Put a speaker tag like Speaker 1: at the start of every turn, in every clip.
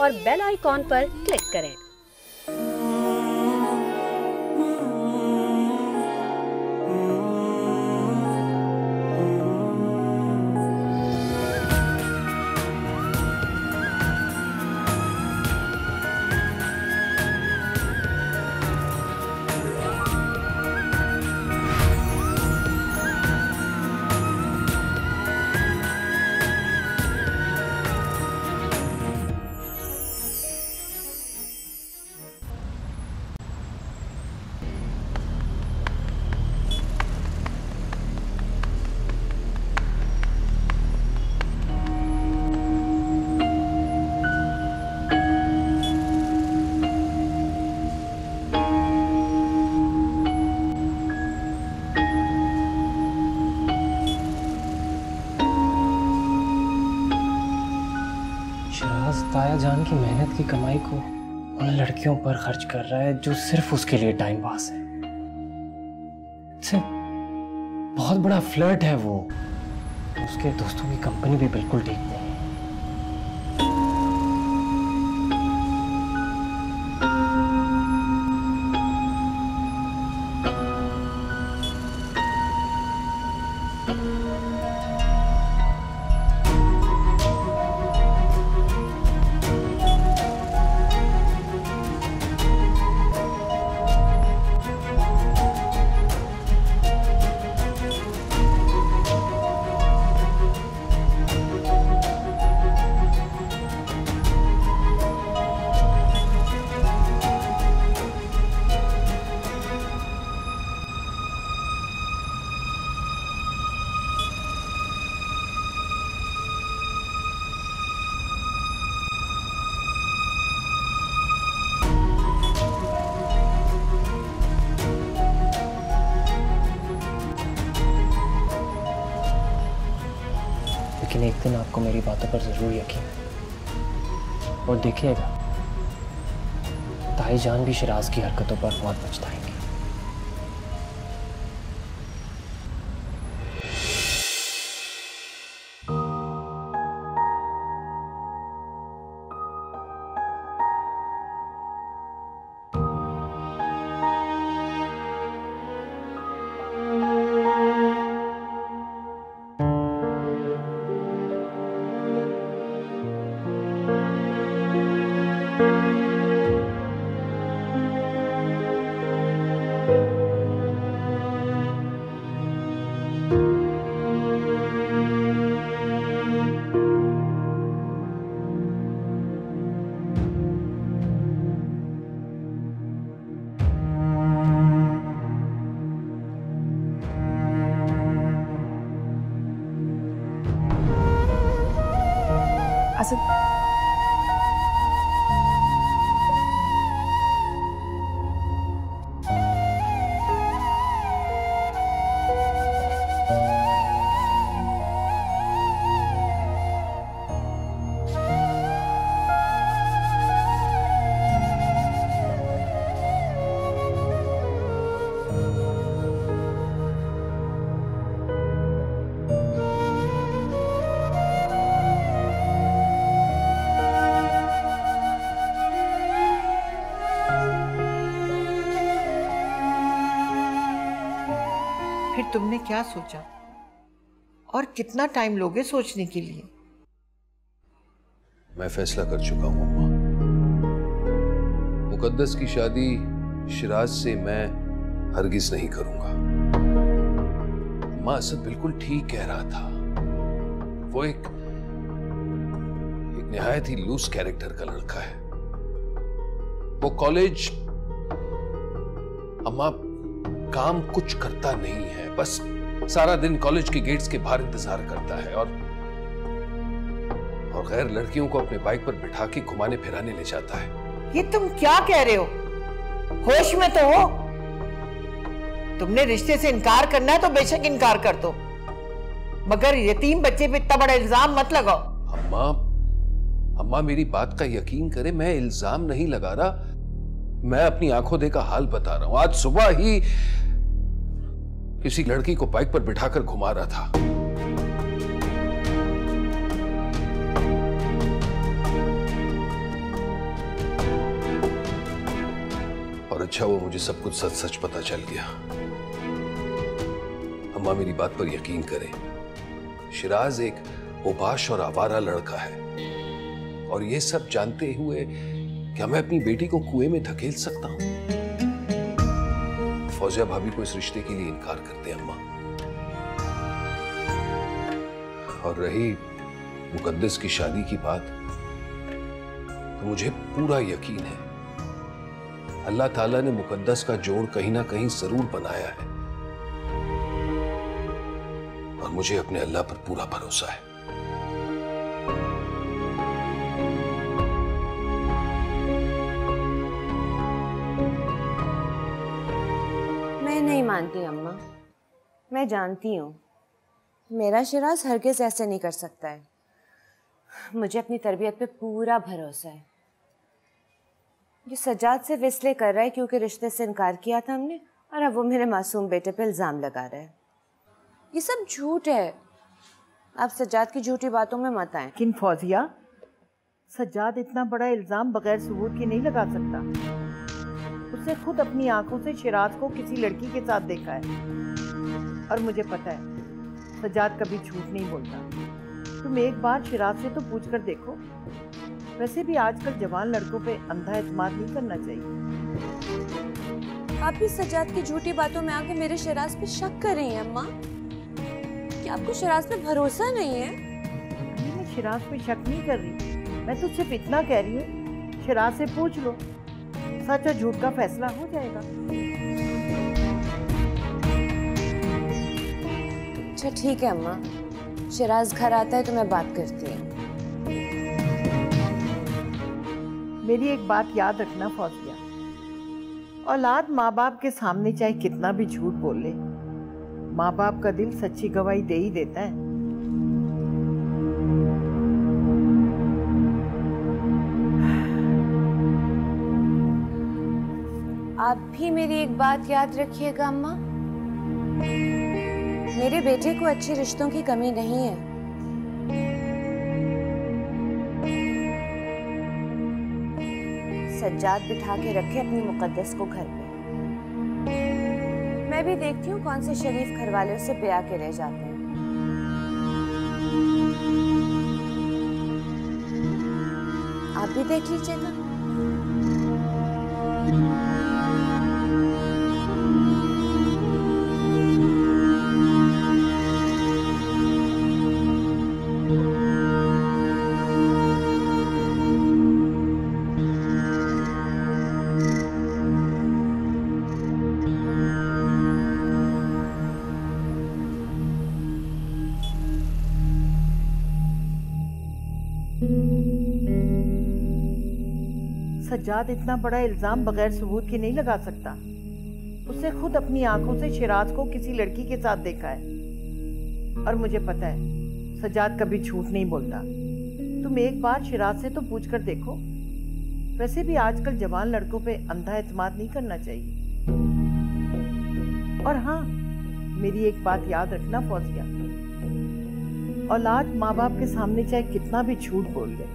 Speaker 1: और bell icon पर click करें।
Speaker 2: ताया जान की मेहनत की कमाई को उन लड़कियों पर खर्च कर रहा है जो सिर्फ उसके लिए टाइम पास है। इससे बहुत बड़ा फ्लर्ट है वो। उसके दोस्तों की कंपनी भी बिल्कुल ठीक नहीं है। लेकिन एक दिन आपको मेरी बातों पर जरूर यकीन है और देखिएगा ताई जान भी शिराज की हरकतों पर बहुत पछताएंगे।
Speaker 3: फिर तुमने क्या सोचा और कितना टाइम लोगे सोचने के लिए?
Speaker 4: मैं फैसला कर चुका हूं अम्मा। मुकद्दस की शादी शिराज से मैं हरगिज नहीं करूंगा। अम्मा असद बिल्कुल ठीक कह रहा था। वो एक निहायत ही लूज कैरेक्टर का लड़का है। वो कॉलेज अम्मा काम कुछ करता नहीं है, बस सारा दिन कॉलेज के गेट्स के बाहर इंतजार करता है और गैर लड़कियों को अपने बाइक पर बिठा के घुमाने फिराने ले जाता है।
Speaker 3: ये तुम क्या कह रहे हो? होश में तो हो? तुमने रिश्ते से इनकार करना है तो बेशक इनकार कर दो, मगर यतीम बच्चे पे इतना बड़ा इल्जाम मत लगाओ।
Speaker 4: अम्मा मेरी बात का यकीन करें, मैं इल्जाम नहीं लगा रहा, मैं अपनी आंखों देखा हाल बता रहा हूं। आज सुबह ही किसी लड़की को बाइक पर बिठाकर घुमा रहा था। अच्छा हुआ मुझे सब कुछ सच सच पता चल गया। अम्मा मेरी बात पर यकीन करें, शिराज एक ओबाश और आवारा लड़का है, और ये सब जानते हुए क्या मैं अपनी बेटी को कुएं में धकेल सकता हूं? फौजिया भाभी को इस रिश्ते के लिए इनकार करते हैं अम्मा। और रही मुकद्दस की शादी की बात, तो मुझे पूरा यकीन है अल्लाह ताला ने मुकद्दस का जोड़ कहीं ना कहीं जरूर बनाया है, और मुझे अपने अल्लाह पर पूरा भरोसा है।
Speaker 5: मैं नहीं मानती अम्मा, मैं जानती हूँ मेरा शिराज हरगिज़ ऐसे नहीं कर सकता है। मुझे अपनी तरबियत पे पूरा भरोसा है। ये सज्जाद से इसलिए कर रहा है क्योंकि रिश्ते से इनकार किया था हमने, और अब वो मेरे मासूम बेटे पे इल्ज़ाम लगा रहा है। ये सब झूठ है। आप सज्जाद की झूठी बातों में मत आए।
Speaker 3: लेकिन फौजिया, सज्जाद इतना बड़ा इल्ज़ाम बगैर सबूत के नहीं लगा सकता। उसने खुद अपनी आंखों से शिराज को किसी लड़की के साथ देखा है, और मुझे पता है सज्जाद कभी झूठ नहीं बोलता। तुम एक बार शिराज से तो पूछ कर देखो। वैसे भी आजकल जवान लड़कों पे अंधा एतमाद नहीं करना चाहिए।
Speaker 5: आप भी सज्जाद की झूठी बातों में आके मेरे शिराज पे शक कर रही हैं अम्मा? क्या आपको शिराज पे भरोसा नहीं है?
Speaker 3: मैं शिराज पे शक नहीं कर रही, मैं तो सिर्फ इतना कह रही हूँ शिराज से पूछ लो, सच और झूठ का फैसला हो जाएगा।
Speaker 5: अच्छा ठीक है अम्मा, शिराज घर आता है तो मैं बात करती हूँ।
Speaker 3: मेरी एक बात याद रखना फौजिया, औलाद माँ बाप के सामने चाहे कितना भी झूठ बोल ले, माँ बाप का दिल सच्ची गवाही दे ही देता है।
Speaker 5: आप भी मेरी एक बात याद रखिएगा अम्मा, मेरे बेटे को अच्छे रिश्तों की कमी नहीं है। सज्जाद बिठा के रखे अपनी मुकद्दस को घर पे। मैं भी देखती हूँ कौन से शरीफ घर वाले उसे ब्याह के ले जाते हैं। आप भी देख लीजिएगा।
Speaker 3: सज्जाद इतना बड़ा इल्जाम बगैर सबूत के नहीं लगा सकता। उसने खुद अपनी आंखों से शिराज को किसी लड़की के साथ देखा है, और मुझे पता है सज्जाद कभी झूठ नहीं बोलता। तुम एक बार शिराज से तो पूछ कर देखो। वैसे भी आजकल जवान लड़कों पे अंधा एतमाद नहीं करना चाहिए। और हाँ, मेरी एक बात याद रखना फौजिया, औलाद माँ बाप के सामने चाहे कितना भी झूठ बोल दे,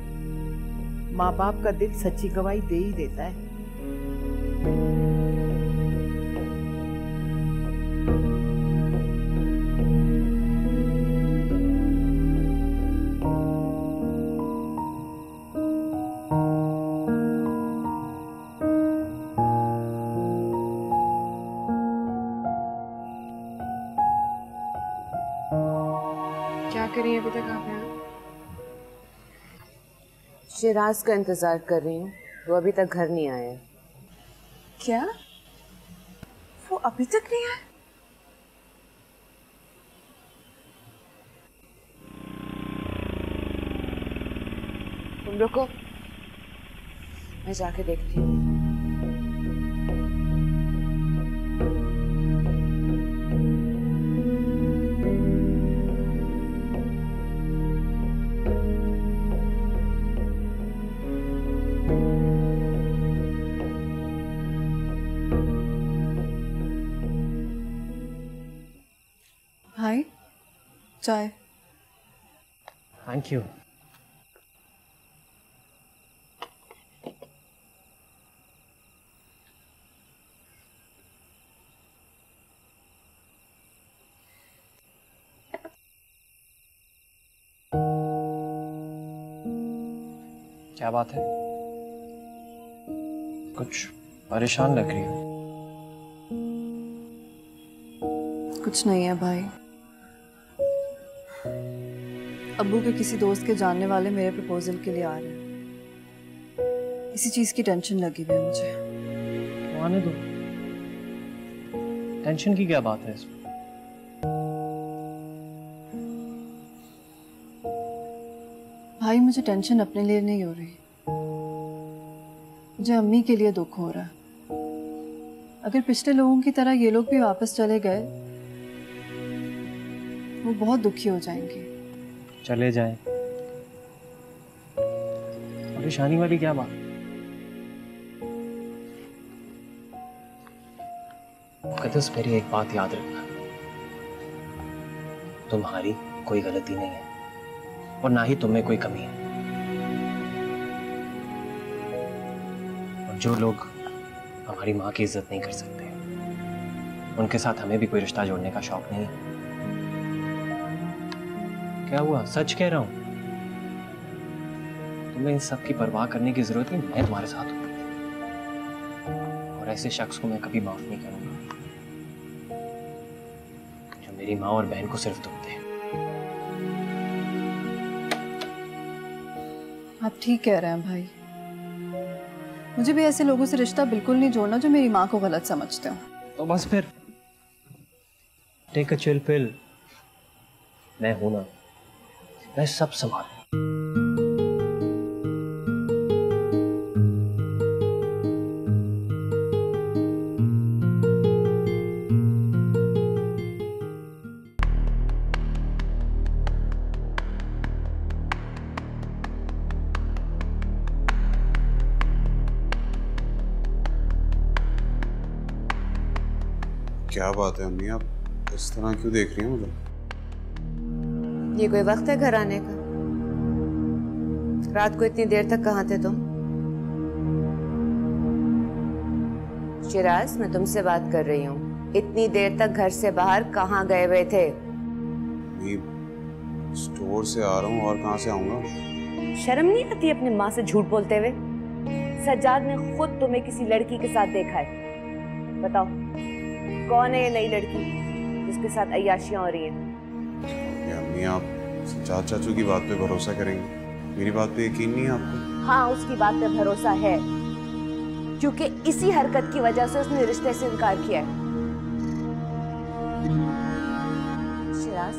Speaker 3: माँ बाप का दिल सच्ची गवाही दे ही देता है।
Speaker 6: क्या करिए अभी तक आप यहाँ?
Speaker 5: शिराज का इंतजार कर रही हूँ, वो अभी तक घर नहीं आया।
Speaker 6: क्या? वो अभी तक नहीं आया?
Speaker 5: तुम रुको, मैं जाके देखती हूँ।
Speaker 6: हाय, चाय।
Speaker 2: Thank you. क्या बात है? कुछ परेशान लग रही हो।
Speaker 6: कुछ नहीं है भाई। अब्बू के किसी दोस्त के जानने वाले मेरे प्रपोजल के लिए आ रहे हैं। इसी चीज की टेंशन लगी हुई है मुझे।
Speaker 2: तो आने दो, टेंशन की क्या बात है इसमें?
Speaker 6: भाई मुझे टेंशन अपने लिए नहीं हो रही, मुझे अम्मी के लिए दुख हो रहा है। अगर पिछले लोगों की तरह ये लोग भी वापस चले गए, वो बहुत दुखी हो जाएंगे।
Speaker 2: चले जाएं, परेशानी वाली क्या बात? मुकद्दस, मेरी एक बात याद रखना, तुम्हारी कोई गलती नहीं है और ना ही तुम्हें कोई कमी है। और जो लोग हमारी माँ की इज्जत नहीं कर सकते, उनके साथ हमें भी कोई रिश्ता जोड़ने का शौक नहीं है। क्या हुआ? सच कह रहा हूं, तुम्हें इन सब की परवाह करने की जरूरत नहीं, मैं तुम्हारे साथ हूं। और ऐसे शख्स को मैं कभी माफ नहीं करूंगा जो मेरी माँ और बहन को सिर्फ दुख दे।
Speaker 6: आप ठीक कह रहे हैं भाई, मुझे भी ऐसे लोगों से रिश्ता बिल्कुल नहीं जोड़ना जो मेरी माँ को गलत समझते हो।
Speaker 2: तो बस फिर टेक अ चिल पिल, मैं हूं ना, मैं सब संभालूं।
Speaker 7: क्या बात है अम्मी, आप इस तरह क्यों देख रही हैं मुझे?
Speaker 5: ये कोई वक्त है घर आने का? रात को इतनी देर तक कहाँ थे तुम? शिराज, मैं तुमसे बात कर रही हूँ। इतनी देर तक घर से बाहर कहाँ गए हुए थे?
Speaker 7: स्टोर से आ रहा हूँ, और कहाँ से आऊंगा?
Speaker 5: शर्म नहीं आती अपनी माँ से झूठ बोलते हुए? सज्जाद ने खुद तुम्हें किसी लड़की के साथ देखा है। बताओ कौन है ये नई लड़की जिसके साथ अय्याशियां हो रही हैं?
Speaker 7: अम्मी, आप सज्जाद चाचू की बात पे भरोसा करेंगे? मेरी बात पे यकीन नहीं है आपको?
Speaker 5: हाँ, उसकी बात पे भरोसा है, क्योंकि इसी हरकत की वजह से उसने रिश्ते से इनकार किया है। शिराज,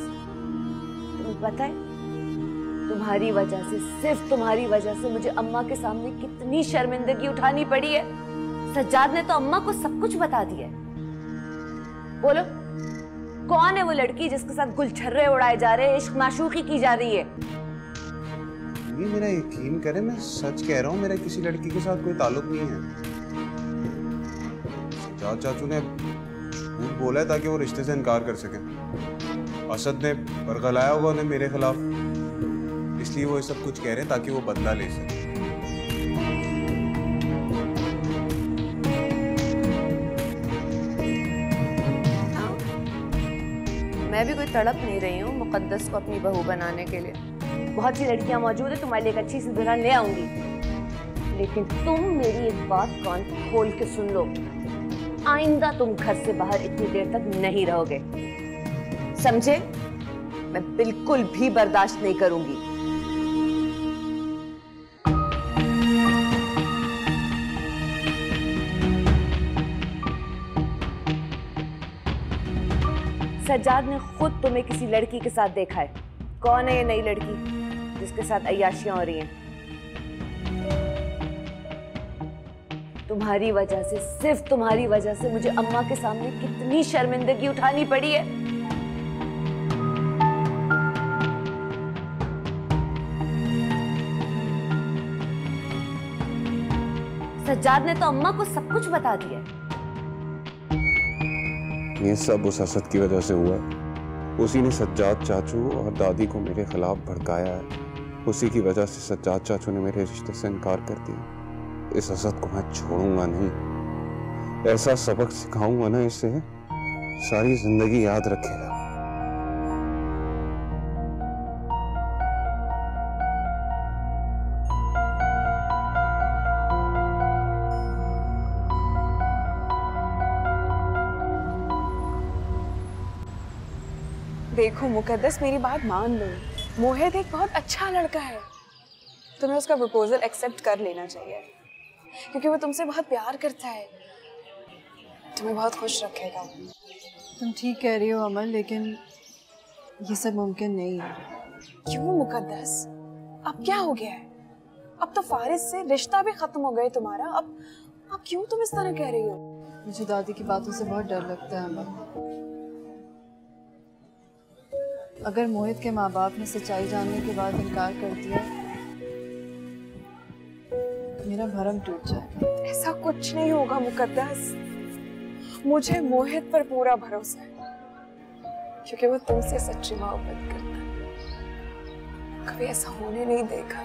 Speaker 5: तुम्हें पता है तुम्हारी वजह से, सिर्फ तुम्हारी वजह से मुझे अम्मा के सामने कितनी शर्मिंदगी उठानी पड़ी है। सज्जाद ने तो अम्मा को सब कुछ बता दिया है। बोलो कौन है वो लड़की जिसके साथ गुलछर्रे उड़ाए जा रहे हैं, इश्क माशूकी की जा रही है?
Speaker 7: ये मेरा यकीन करे, मैं सच कह रहा हूँ, मेरा किसी लड़की के साथ कोई ताल्लुक नहीं है। सज्जाद चाचू ने झूठ बोला है ताकि वो रिश्ते से इनकार कर सके। असद ने बरगलाया होगा उन्हें मेरे खिलाफ, इसलिए वो ये सब कुछ कह रहे हैं ताकि वो बदला ले सके।
Speaker 5: मैं भी कोई तड़प नहीं रही हूँ मुकद्दस को अपनी बहू बनाने के लिए। बहुत सी लड़कियां मौजूद है, तुम्हारे लिए एक अच्छी सी दुल्हन ले आऊंगी। लेकिन तुम मेरी एक बात कान खोल के सुन लो, आइंदा तुम घर से बाहर इतनी देर तक नहीं रहोगे, समझे? मैं बिल्कुल भी बर्दाश्त नहीं करूंगी। सज्जाद ने खुद तुम्हें किसी लड़की के साथ देखा है। कौन है ये नई लड़की जिसके साथ अय्याशियां हो रही हैं? तुम्हारी वजह से, सिर्फ तुम्हारी वजह से मुझे अम्मा के सामने कितनी शर्मिंदगी उठानी पड़ी है। सज्जाद ने तो अम्मा को सब कुछ बता दिया है।
Speaker 7: ये सब उस असद की वजह से हुआ। उसी ने सज्जाद चाचू और दादी को मेरे खिलाफ भड़काया है। उसी की वजह से सज्जाद चाचू ने मेरे रिश्ते से इनकार कर दिया। इस असद को मैं छोड़ूंगा नहीं। ऐसा सबक सिखाऊंगा ना इसे, सारी जिंदगी याद रखेगा।
Speaker 8: देखो मुकद्दस, मेरी बात मान लो। मोहित एक बहुत अच्छा लड़का है, तुम्हें उसका प्रपोजल एक्सेप्ट कर लेना चाहिए, क्योंकि वो तुमसे बहुत प्यार करता है, तुम्हें बहुत खुश रखेगा।
Speaker 6: तुम ठीक कह रही हो अमन, लेकिन ये सब मुमकिन नहीं है।
Speaker 8: क्यों मुकद्दस? अब क्या हो गया है? अब तो फारिस से रिश्ता भी खत्म हो गया तुम्हारा। अब क्यों तुम इस तरह कह रही हो?
Speaker 6: मुझे दादी की बातों से बहुत डर लगता है अमन। अगर मोहित के माँ बाप ने सच्चाई जानने के बाद इनकार कर दिया तो मेरा भरम टूट जाएगा।
Speaker 8: ऐसा कुछ नहीं होगा मुकद्दस, मुझे मोहित पर पूरा भरोसा है, क्योंकि वो तुमसे सच्ची मोहब्बत करता है। कभी ऐसा होने नहीं देगा।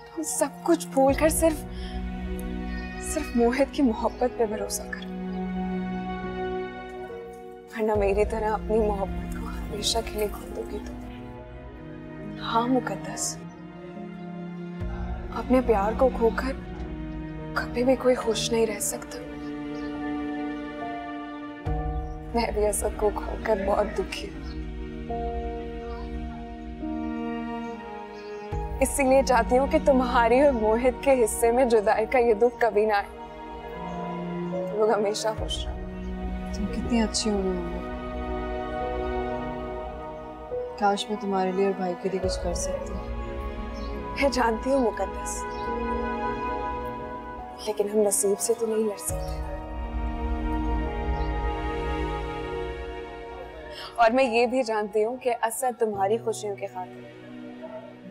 Speaker 8: तुम सब कुछ भूलकर सिर्फ मोहित की मोहब्बत पे भरोसा करो, वरना मेरी तरह अपनी मोहब्बत को हमेशा के लिए खो दोगी तुम। हाँ मुकद्दस, अपने प्यार को खोकर कभी भी कोई खुश नहीं रह सकता। मैं भी असद को खोकर बहुत दुखी हूँ, इसीलिए चाहती हूँ कि तुम्हारी और मोहित के हिस्से में जुदाई का ये दुख कभी ना आए। तुम लोग हमेशा खुश रहो।
Speaker 6: तुम कितनी अच्छी हो रही हो। काश मैं तुम्हारे लिए और भाई के लिए कुछ कर सकती।
Speaker 8: मैं जानती हूँ मुकद्दस, लेकिन हम नसीब से तो नहीं लड़ सकते। और मैं ये भी जानती हूँ कि असद तुम्हारी खुशियों के खातिर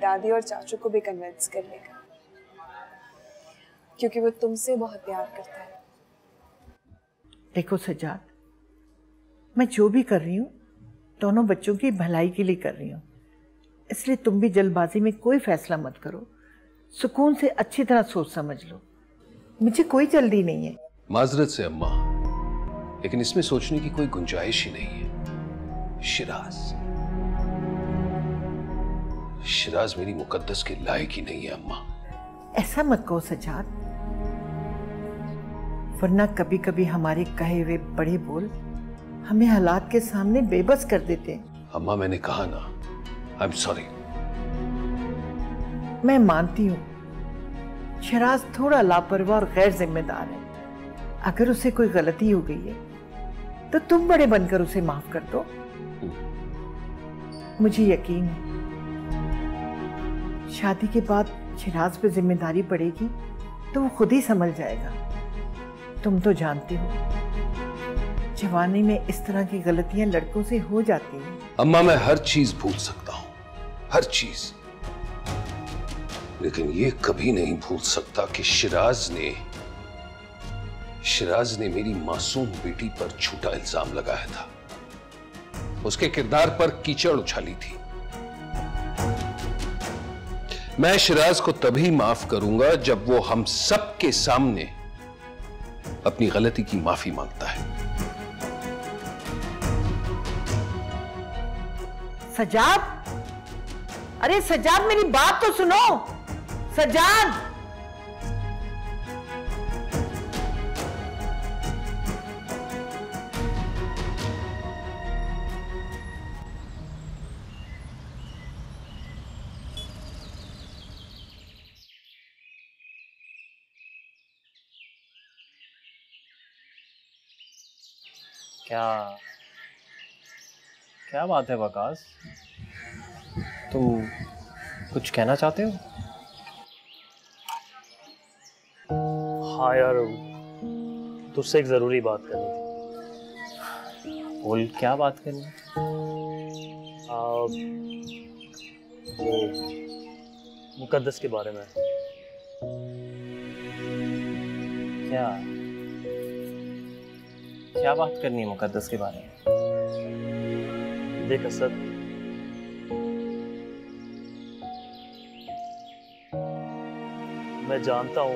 Speaker 8: दादी और चाचू को भी कन्विंस कर लेगा, क्योंकि वो तुमसे बहुत प्यार करता है।
Speaker 3: देखो सज्जाद, मैं जो भी कर रही हूँ दोनों बच्चों की भलाई के लिए कर रही हूँ, इसलिए तुम भी जल्दबाजी में कोई फैसला मत करो। सुकून से अच्छी तरह सोच समझ लो। मुझे कोई जल्दी नहीं है।
Speaker 4: माजरत से अम्मा, लेकिन इसमें सोचने की कोई गुंजाइश ही नहीं है। शिराज मेरी मुकद्दस के लायक ही नहीं है अम्मा।
Speaker 3: ऐसा मत कहो सज्जाद, वरना कभी कभी हमारे कहे हुए बड़े बोल हमें हालात के सामने बेबस कर देते हैं।
Speaker 4: अम्मा मैंने कहा ना, आई एम सॉरी।
Speaker 3: मैं मानती हूँ शिराज थोड़ा लापरवाह और गैर जिम्मेदार है। अगर उसे कोई गलती हो गई है तो तुम बड़े बनकर उसे माफ कर दो। मुझे यकीन है शादी के बाद शिराज पे जिम्मेदारी पड़ेगी तो वो खुद ही संभल जाएगा। तुम तो जानते हो जवानी में इस तरह की गलतियां लड़कों से हो जाती हैं।
Speaker 4: अम्मा मैं हर चीज भूल सकता हूं, हर चीज, लेकिन ये कभी नहीं भूल सकता कि शिराज ने मेरी मासूम बेटी पर झूठा इल्जाम लगाया था, उसके किरदार पर कीचड़ उछाली थी। मैं शिराज को तभी माफ करूंगा जब वो हम सब के सामने अपनी गलती की माफी मांगता है।
Speaker 3: सज्जाद, अरे सज्जाद मेरी बात तो सुनो। सज्जाद,
Speaker 2: क्या बात है वकास, तुम कुछ कहना चाहते हो?
Speaker 9: हाँ यार, तुझसे एक जरूरी बात करनी थी।
Speaker 2: बोल, क्या बात करनी?
Speaker 9: वो मुकद्दस के बारे में।
Speaker 2: क्या बात करनी है मुकद्दस के बारे में?
Speaker 9: देख असद, मैं जानता हूं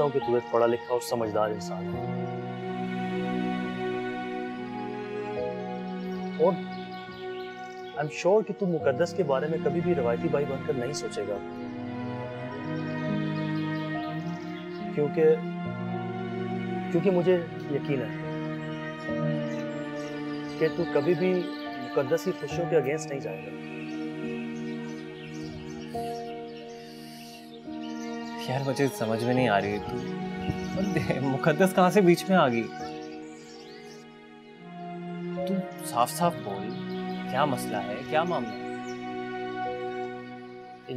Speaker 9: कि तू एक पढ़ा लिखा और समझदार इंसान है, और आई एम श्योर कि तू मुकद्दस के बारे में कभी भी रवायती भाई बनकर नहीं सोचेगा, क्योंकि मुझे यकीन है कि तू कभी भी मुकद्दस की खुशियों के अगेंस्ट नहीं जाएगा।
Speaker 2: यार मुझे समझ में नहीं आ रही तू मुकद्दस कहाँ से बीच में आ गई? तू साफ साफ बोल, क्या मसला है, क्या मामला है?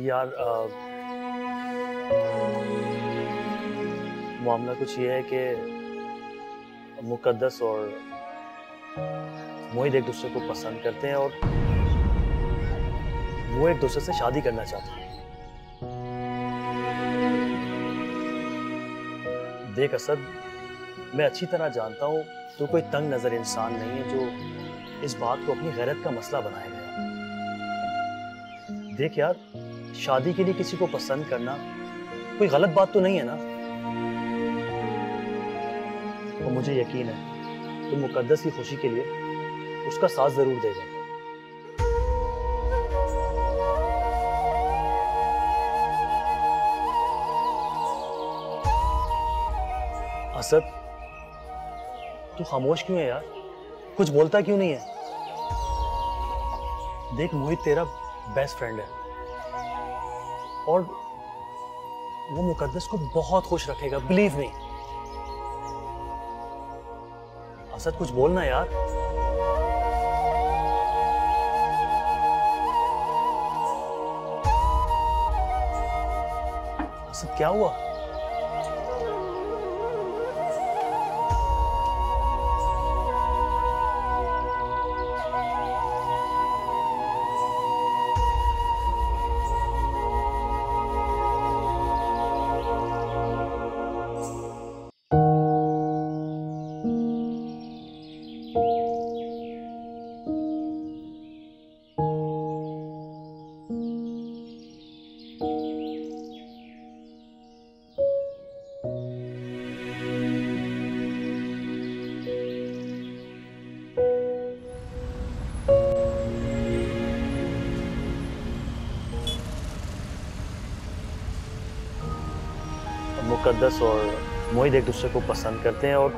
Speaker 9: यार मामला कुछ ये है कि मुकद्दस और मोहित एक दूसरे को पसंद करते हैं और वो एक दूसरे से शादी करना चाहते हैं। देख असद, मैं अच्छी तरह जानता हूँ तू कोई तंग नजर इंसान नहीं है जो इस बात को अपनी गैरत का मसला बनाएगा। देख यार, शादी के लिए किसी को पसंद करना कोई गलत बात तो नहीं है ना। और मुझे यकीन है तू मुकद्दस की खुशी के लिए उसका साथ जरूर देगा। असद, तू खामोश क्यों है यार? कुछ बोलता क्यों नहीं है? देख, मोहित तेरा बेस्ट फ्रेंड है और वो मुकद्दस को बहुत खुश रखेगा, बिलीव मी। असद कुछ बोलना यार। असद क्या हुआ? मुकद्दस और मोहित एक दूसरे को पसंद करते हैं और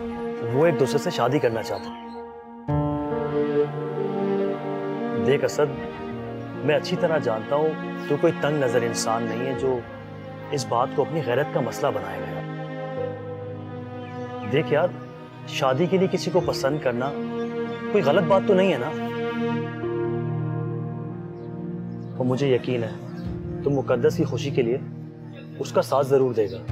Speaker 9: वो एक दूसरे से शादी करना चाहते हैं। देख असद, मैं अच्छी तरह जानता हूँ तू कोई तंग नजर इंसान नहीं है जो इस बात को अपनी गैरत का मसला बनाएगा। देख यार, शादी के लिए किसी को पसंद करना कोई गलत बात तो नहीं है ना। और मुझे यकीन है तू मुकद्दस की खुशी के लिए उसका साथ जरूर देगा।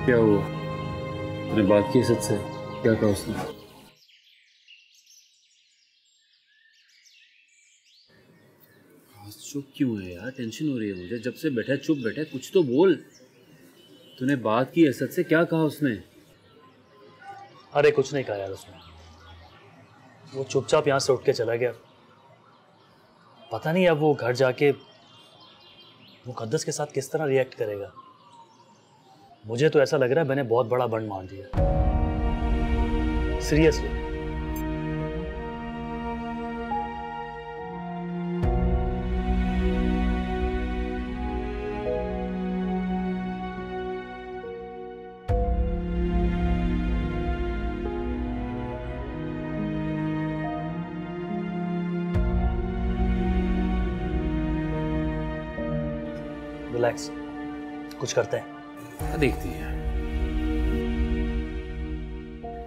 Speaker 7: क्या हुआ? मैंने बात की सच से, क्या कहा उसने?
Speaker 10: चुप क्यों है यार? टेंशन हो रही है मुझे। जब से बैठा चुप बैठा, कुछ तो बोल। तूने बात की असद से, क्या कहा उसने?
Speaker 9: अरे कुछ नहीं कहा यार उसने, वो चुपचाप यहाँ से उठ के चला गया। पता नहीं अब वो घर जाके मुकद्दस के साथ किस तरह रिएक्ट करेगा। मुझे तो ऐसा लग रहा है मैंने बहुत बड़ा बंड मार दिया, सीरियसली। रिलैक्स, कुछ करते हैं।
Speaker 10: देखती है,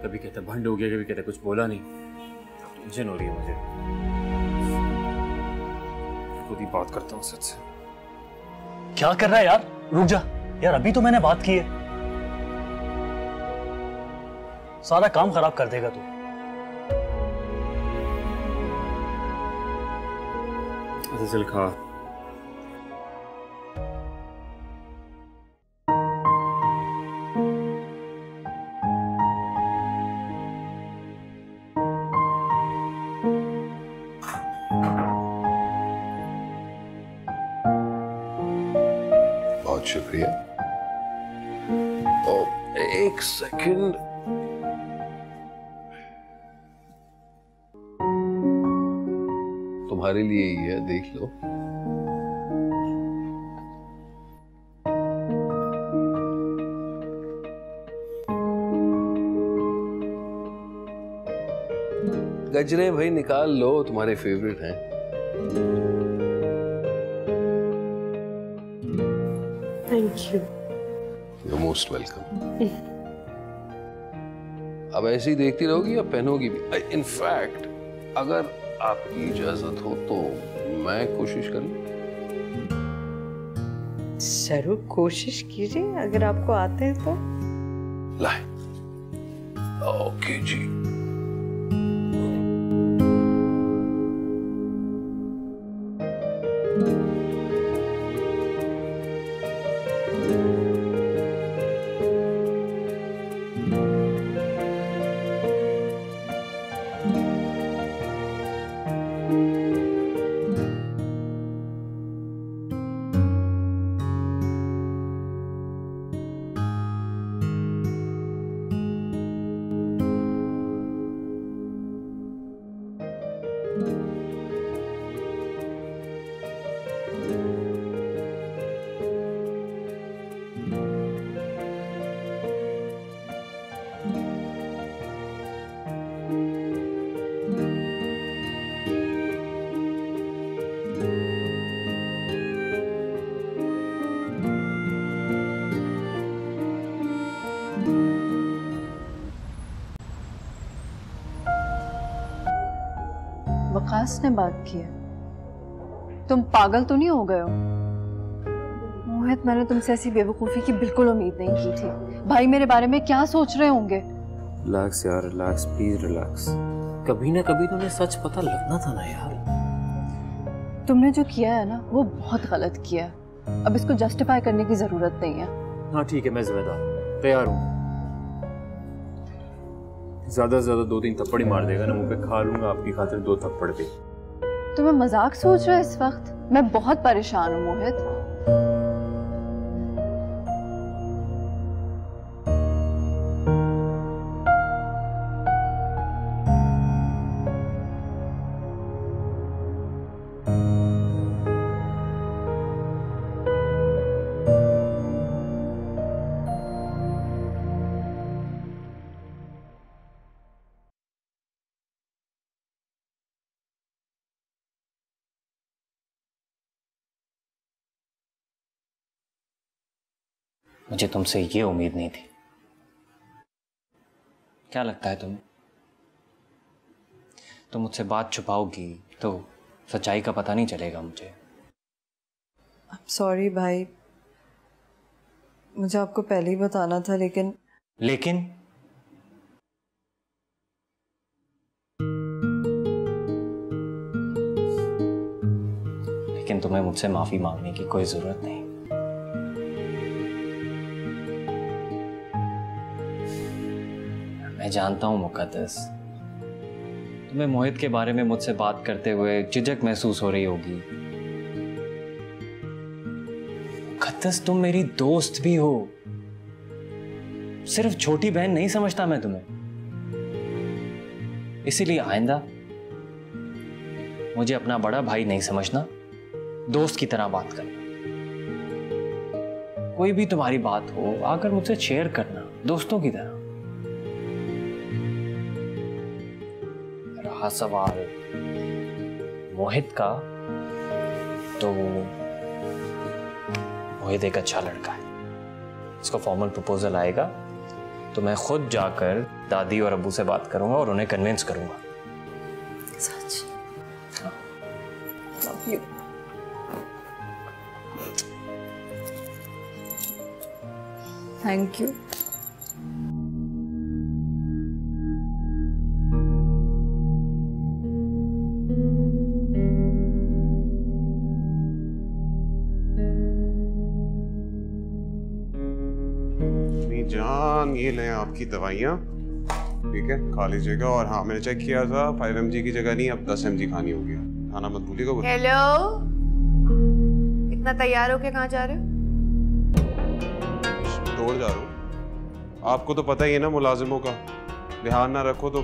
Speaker 10: कभी कहता भंड हो गया, कभी कहता कुछ बोला नहीं। टेंशन हो रही है मुझे। खुद ही बात करता हूँ सच से।
Speaker 9: क्या कर रहा है यार? रुक जा यार, अभी तो मैंने बात की है। सारा काम खराब कर देगा तू।
Speaker 10: अच्छा चल खा।
Speaker 4: बहुत शुक्रिया। और एक सेकंड। तुम्हारे लिए ही है, देख लो। गजरे भाई निकाल लो, तुम्हारे फेवरेट हैं।
Speaker 1: Thank you.
Speaker 4: You're most welcome। अब ऐसे ही देखती रहोगी या पहनोगी भी? इनफैक्ट अगर आपकी इजाजत हो तो मैं कोशिश करूं।
Speaker 1: जरूर कोशिश कीजिए, अगर आपको आते हैं तो।
Speaker 4: लाए। ओके जी।
Speaker 6: वकास ने बात की है। तुम पागल तो नहीं हो गए हो? मोहित, मैंने तुमसे ऐसी बेवकूफ़ी की बिल्कुल उम्मीद नहीं की थी। भाई मेरे बारे में क्या सोच रहे होंगे?
Speaker 10: रिलैक्स यार, रिलैक्स, प्लीज रिलैक्स। कभी ना कभी तुम्हें सच पता लगना था ना यार।
Speaker 6: तुमने जो किया है ना, वो बहुत गलत किया है। अब इसको जस्टिफाई करने की जरूरत नहीं है।
Speaker 10: हाँ ठीक है, मैं जिम्मेदार, तैयार हूँ। ज्यादा से ज्यादा 2-3 थप्पड़ ही मार देगा ना, मुंह पे खा लूंगा आपकी खातिर 2 थप्पड़ भी।
Speaker 6: तुम्हें मजाक सोच रहा है इस वक्त? मैं बहुत परेशान हूँ मोहित।
Speaker 2: मुझे तुमसे ये उम्मीद नहीं थी। क्या लगता है तुम्हें? तुम मुझसे बात छुपाओगी तो सच्चाई का पता नहीं चलेगा मुझे।
Speaker 6: सॉरी भाई, मुझे आपको पहले ही बताना था, लेकिन
Speaker 2: तुम्हें मुझसे माफी मांगने की कोई जरूरत नहीं। मैं जानता हूं मुकद्दस, तुम्हें मोहित के बारे में मुझसे बात करते हुए झिझक महसूस हो रही होगी। मुकद्दस, तुम मेरी दोस्त भी हो, सिर्फ छोटी बहन नहीं समझता मैं तुम्हें। इसीलिए आइंदा मुझे अपना बड़ा भाई नहीं समझना, दोस्त की तरह बात करना। कोई भी तुम्हारी बात हो आकर मुझसे शेयर करना, दोस्तों की तरह। रहा सवाल मोहित का, तो मोहित एक अच्छा लड़का है। उसका फॉर्मल प्रपोजल आएगा तो मैं खुद जाकर दादी और अब्बू से बात करूंगा और उन्हें कन्विंस करूंगा।
Speaker 6: सच?
Speaker 2: हाँ।
Speaker 6: Love you. Thank you.
Speaker 7: जान, ये लें आपकी दवाइयाँ, ठीक है, खा लीजिएगा। और हाँ, मैंने चेक किया था, 5 mg की जगह नहीं अब 10 mg खानी होगी। खाना मत भूलिएगा।
Speaker 5: हेलो, इतना तैयार होके कहाँ जा रहे हो?
Speaker 7: दौड़ जा रहा हूँ। आपको तो पता ही है ना मुलाजिमों का, ध्यान ना रखो तो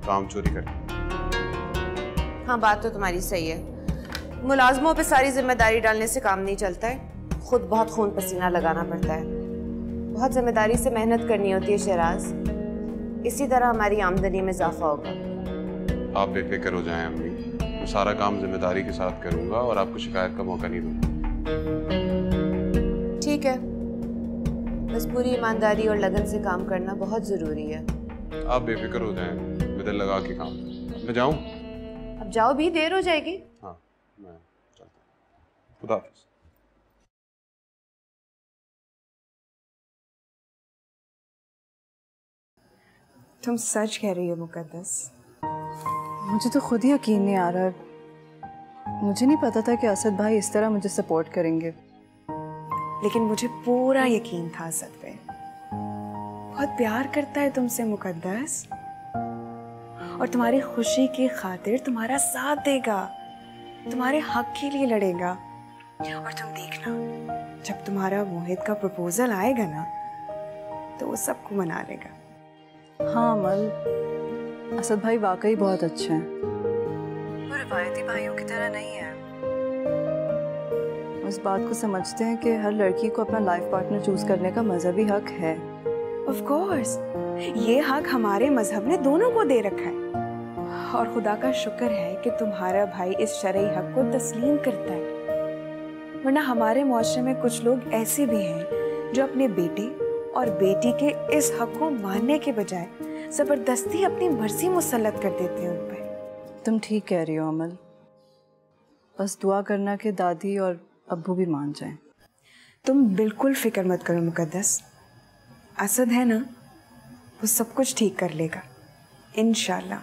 Speaker 7: काम चोरी करे।
Speaker 5: हाँ, बात तो तुम्हारी सही है। मुलाजमों पे सारी जिम्मेदारी डालने से काम नहीं चलता है, खुद बहुत खून पसीना लगाना पड़ता है, बहुत जिम्मेदारी से मेहनत करनी होती है शहराज। इसी तरह हमारी आमदनी में इजाफा होगा।
Speaker 7: आप बेफिक्र हो जाएं अम्मी, मैं सारा काम जिम्मेदारी के साथ करूंगा और आपको शिकायत का मौका नहीं दूंगा।
Speaker 5: ठीक है, बस पूरी ईमानदारी और लगन से काम करना बहुत जरूरी है।
Speaker 7: आप बेफिक्र हो जाएं, मैं दिल लगा के काम। मैं जाऊं?
Speaker 5: अब जाओ भी, देर हो जाएगी।
Speaker 7: हाँ, मैं चलता हूं। खुदा हाफिज़।
Speaker 8: तुम सच कह रही हो मुकद्दस?
Speaker 6: मुझे तो खुद ही यकीन नहीं आ रहा। मुझे नहीं पता था कि असद भाई इस तरह मुझे सपोर्ट करेंगे।
Speaker 8: लेकिन मुझे पूरा यकीन था असद पे। बहुत प्यार करता है तुमसे मुकद्दस, और तुम्हारी खुशी की खातिर तुम्हारा साथ देगा, तुम्हारे हक के लिए लड़ेगा। और तुम देखना, जब तुम्हारा मोहित का प्रपोजल आएगा ना, तो वो सबको मना लेगा।
Speaker 6: हाँ अमल, असद भाई वाकई बहुत अच्छे हैं। वो रिवायती भाइयों की तरह नहीं है। उस बात को समझते हैं कि हर लड़की को अपना लाइफ पार्टनर चूज करने का मजहबी हक है।
Speaker 8: ऑफ कोर्स, ये हक हमारे मजहब ने दोनों को दे रखा है, और खुदा का शुक्र है कि तुम्हारा भाई इस शरई हक को तस्लीम करता है। वरना हमारे मुआशरे में कुछ लोग ऐसे भी हैं जो अपने बेटे और बेटी के इस हक को मानने के बजाय जबरदस्ती अपनी मर्जी मुसल्लत कर देते हैं उन पर।
Speaker 6: तुम ठीक कह रही हो अमल, बस दुआ करना कि दादी और अब्बू भी मान जाएं।
Speaker 8: तुम बिल्कुल फिक्र मत करो मुकद्दस, असद है ना, वो सब कुछ ठीक कर लेगा इंशाल्लाह।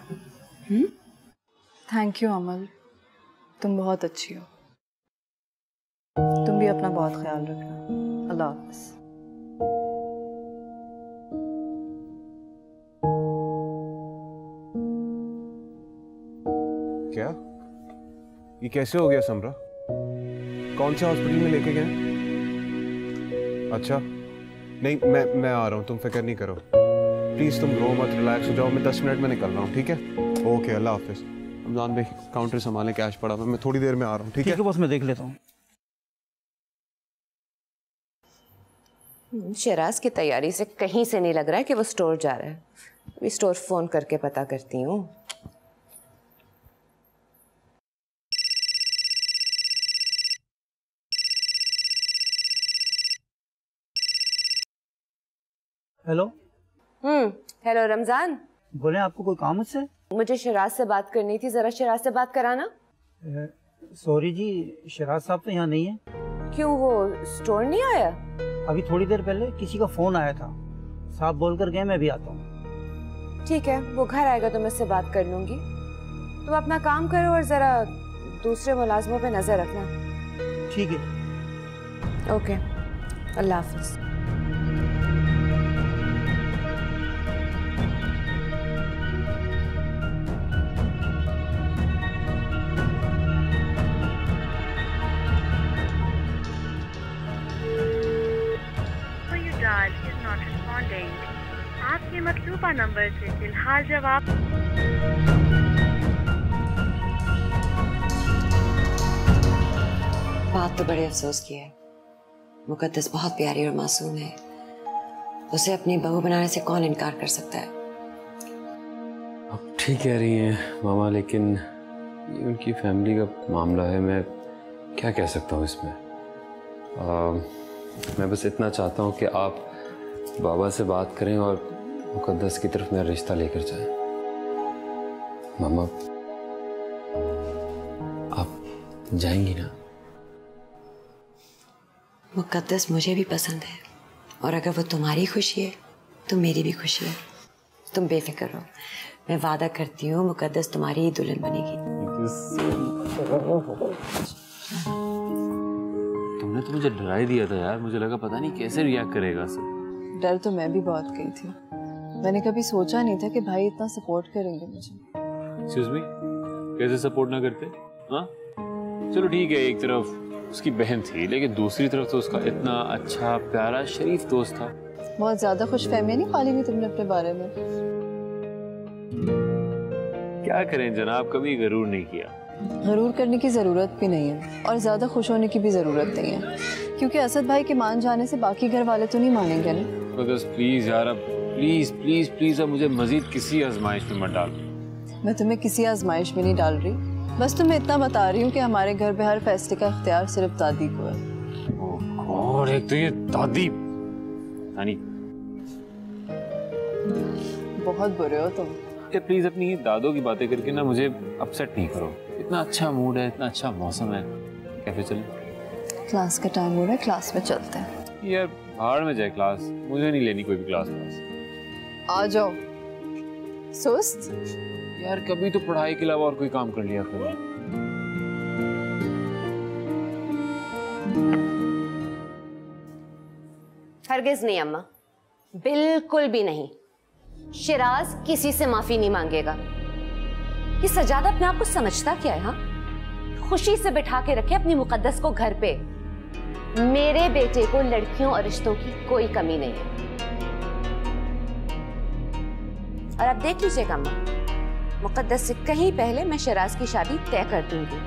Speaker 6: थैंक यू अमल, तुम बहुत अच्छी हो। तुम भी अपना बहुत ख्याल रखना। अल्लाह हाफ़िज़।
Speaker 7: क्या ये कैसे हो गया समरा? कौन से हॉस्पिटल में लेके गए? अच्छा, नहीं मैं आ रहा हूँ, तुम फिक्र नहीं करो। प्लीज तुम रो मत, रिलैक्स हो जाओ। मैं 10 मिनट में निकल रहा हूँ, ठीक है? ओके, अल्लाह हाफिज। रमजान भाई काउंटर संभाले, कैश पड़ा मैं थोड़ी देर में आ रहा हूँ, ठीक है?
Speaker 11: बस मैं देख लेता हूँ।
Speaker 5: शहराज की तैयारी से कहीं से नहीं लग रहा है कि वो स्टोर जा रहा है। अभी स्टोर फोन करके पता करती हूँ।
Speaker 11: हेलो।
Speaker 5: हेलो रमजान।
Speaker 11: बोले, आपको कोई काम मुझसे?
Speaker 5: मुझे शहराज से बात करनी थी, जरा शहराज से बात कराना।
Speaker 11: सॉरी जी, शहराज साहब तो यहाँ नहीं है।
Speaker 5: क्यों, वो स्टोर नहीं आया?
Speaker 11: अभी थोड़ी देर पहले किसी का फोन आया था, साहब बोल कर गए मैं भी आता हूँ।
Speaker 5: ठीक है, वो घर आएगा तो मैं उससे बात कर लूंगी। तुम अपना काम करो और जरा दूसरे मुलाजमों पे नजर रखना।
Speaker 11: ठीक है।
Speaker 5: ओके, अल्लाह हाफिज।
Speaker 12: आपके मतलूबा नंबर से फिलहाल जवाब।
Speaker 5: बात तो बड़े अफसोस की है। मुकद्दस बहुत प्यारी और मासूम है, उसे अपनी बहू बनाने से कौन इनकार कर सकता है?
Speaker 10: आप ठीक कह रही हैं मामा, लेकिन ये उनकी फैमिली का मामला है, मैं क्या कह सकता हूँ इसमें। मैं बस इतना चाहता हूँ कि आप बाबा से बात करें और मुकद्दस की तरफ मेरा रिश्ता लेकर जाएं। मामा, आप जाएंगी ना?
Speaker 5: मुकद्दस मुझे भी पसंद है, और अगर वो तुम्हारी खुशी है तो मेरी भी खुशी है। तुम बेफिक्र रहो, मैं वादा करती हूँ मुकद्दस तुम्हारी ही दुल्हन बनेगी।
Speaker 10: तुमने तो मुझे डरा ही दिया था यार, मुझे लगा पता नहीं कैसे रिएक्ट करेगा सर।
Speaker 6: डर तो मैं भी बहुत गई थी, मैंने कभी सोचा नहीं था कि भाई इतना सपोर्ट करेंगे मुझे।
Speaker 10: एक्सक्यूज मी, कैसे सपोर्ट ना करते? हाँ चलो ठीक है, एक तरफ उसकी बहन थी, लेकिन दूसरी तरफ तो उसका इतना अच्छा प्यारा शरीफ दोस्त था।
Speaker 6: बहुत ज्यादा खुशफहमी नहीं पाली हुई तुमने अपने बारे में?
Speaker 10: क्या करें जनाब, कभी गरूर नहीं किया।
Speaker 6: गरूर करने की जरूरत भी नहीं है और ज्यादा खुश होने की भी जरूरत नहीं है, क्योंकि असद भाई के मान जाने से बाकी घर वाले तो नहीं मानेंगे ना।
Speaker 10: बस प्लीज यार, अब प्लीज प्लीज प्लीज अब मुझे मजीद किसी आजमाइश में मत डाल।
Speaker 6: मैं तुम्हें किसी आजमाइश में नहीं डाल रही, बस तुम्हें इतना बता रही हूँ कि हमारे घर पे हर फैसले का इख्तियार सिर्फ दादी को है।
Speaker 10: और एक तो ये दादी यानी
Speaker 6: बहुत बुरे हो तुम।
Speaker 10: प्लीज अपनी ये दादों की बातें करके ना मुझे अपसेट नहीं करो। इतना अच्छा मूड है, इतना अच्छा मौसम है, कैफे चले?
Speaker 6: क्लास का टाइम हो रहा है, क्लास में चलते हैं।
Speaker 10: यार बाहर में जाए क्लास, मुझे नहीं लेनी कोई भी क्लास।
Speaker 6: आ जाओ। सुस्त
Speaker 10: यार, कभी तो पढ़ाई के अलावा और कोई काम कर लिया करो।
Speaker 5: हरगिज नहीं अम्मा, बिल्कुल भी नहीं। शिराज किसी से माफी नहीं मांगेगा। ये सजाद अपने आप को समझता क्या है? हाँ, खुशी से बिठा के रखे अपनी मुकद्दस को घर पे। मेरे बेटे को लड़कियों और रिश्तों की कोई कमी नहीं है। और अब देख लीजिएगा अम्मा, मुकद्दस से कहीं पहले मैं शिराज की शादी तय कर दूंगी।